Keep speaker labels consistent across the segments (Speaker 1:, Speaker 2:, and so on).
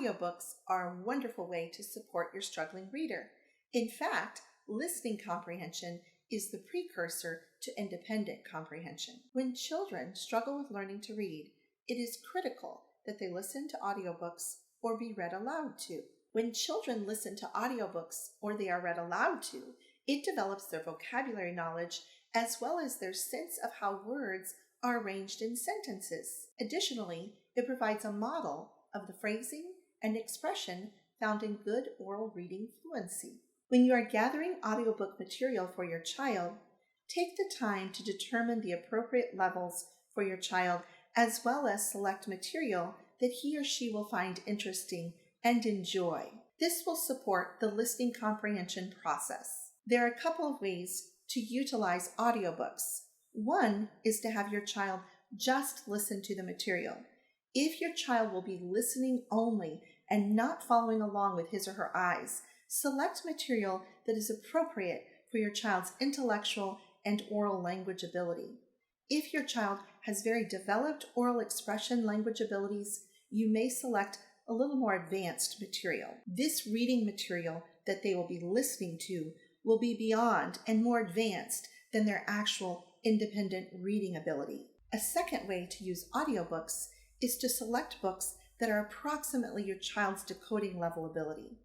Speaker 1: audiobooks are a wonderful way to support your struggling reader. In fact, listening comprehension is the precursor to independent comprehension. When children struggle with learning to read, it is critical that they listen to audiobooks or be read aloud to. When children listen to audiobooks or they are read aloud to, it develops their vocabulary knowledge as well as their sense of how words are arranged in sentences. Additionally, it provides a model of the phrasing and expression found in good oral reading fluency. When you are gathering audiobook material for your child, take the time to determine the appropriate levels for your child as well as select material that he or she will find interesting and enjoy. This will support the listening comprehension process. There are a couple of ways to utilize audiobooks. One is to have your child just listen to the material. If your child will be listening only and not following along with his or her eyes, select material that is appropriate for your child's intellectual and oral language ability. If your child has very developed oral expression language abilities, you may select a little more advanced material. This reading material that they will be listening to will be beyond and more advanced than their actual independent reading ability. A second way to use audiobooks is to select books that are approximately your child's decoding level ability.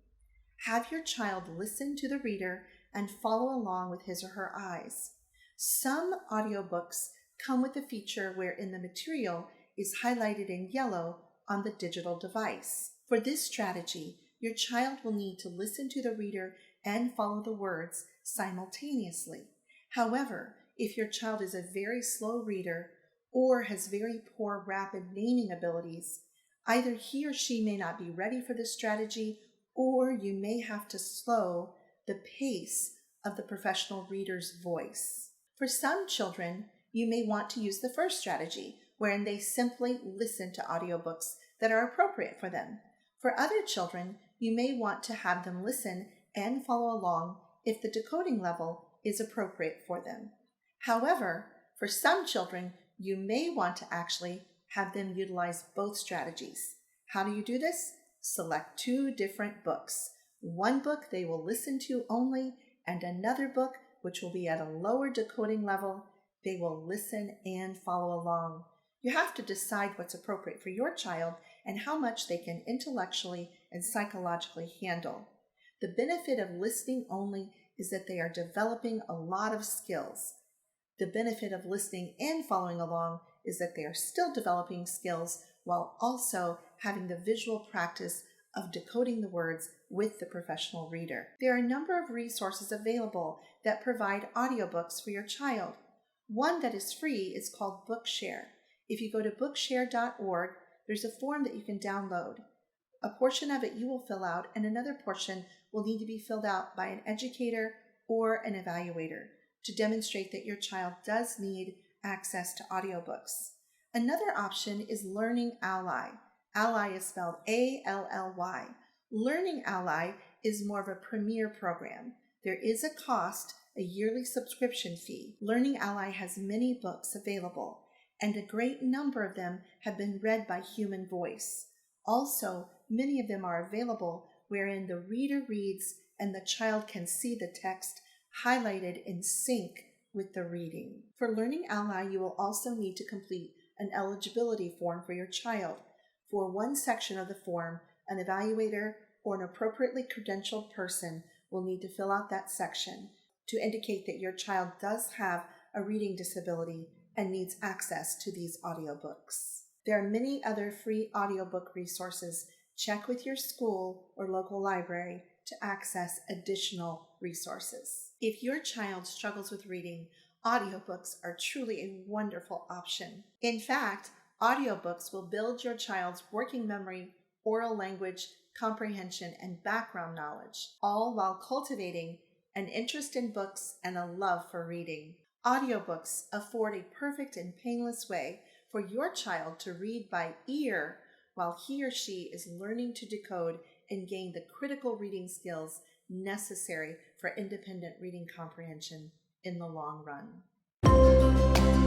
Speaker 1: Have your child listen to the reader and follow along with his or her eyes. Some audiobooks come with a feature wherein the material is highlighted in yellow on the digital device. For this strategy, your child will need to listen to the reader and follow the words simultaneously. However, if your child is a very slow reader or has very poor rapid naming abilities, either he or she may not be ready for this strategy, or you may have to slow the pace of the professional reader's voice. For some children, you may want to use the first strategy, wherein they simply listen to audiobooks that are appropriate for them. For other children, you may want to have them listen and follow along if the decoding level is appropriate for them. However, for some children, you may want to actually have them utilize both strategies. How do you do this? Select two different books. One book they will listen to only, and another book, which will be at a lower decoding level, they will listen and follow along. You have to decide what's appropriate for your child and how much they can intellectually and psychologically handle. The benefit of listening only is that they are developing a lot of skills. The benefit of listening and following along is that they are still developing skills while also having the visual practice of decoding the words with the professional reader. There are a number of resources available that provide audiobooks for your child. One that is free is called Bookshare. If you go to bookshare.org, there's a form that you can download. A portion of it you will fill out, and another portion will need to be filled out by an educator or an evaluator to demonstrate that your child does need access to audiobooks. Another option is Learning Ally. Ally is spelled A-L-L-Y. Learning Ally is more of a premier program. There is a cost, a yearly subscription fee. Learning Ally has many books available, and a great number of them have been read by human voice. Also, many of them are available wherein the reader reads and the child can see the text highlighted in sync with the reading. For Learning Ally, you will also need to complete an eligibility form for your child. For one section of the form, an evaluator or an appropriately credentialed person will need to fill out that section to indicate that your child does have a reading disability and needs access to these audiobooks. There are many other free audiobook resources. Check with your school or local library to access additional resources. If your child struggles with reading, audiobooks are truly a wonderful option. In fact, audiobooks will build your child's working memory, oral language, comprehension, and background knowledge, all while cultivating an interest in books and a love for reading. Audiobooks afford a perfect and painless way for your child to read by ear while he or she is learning to decode and gain the critical reading skills necessary for independent reading comprehension in the long run.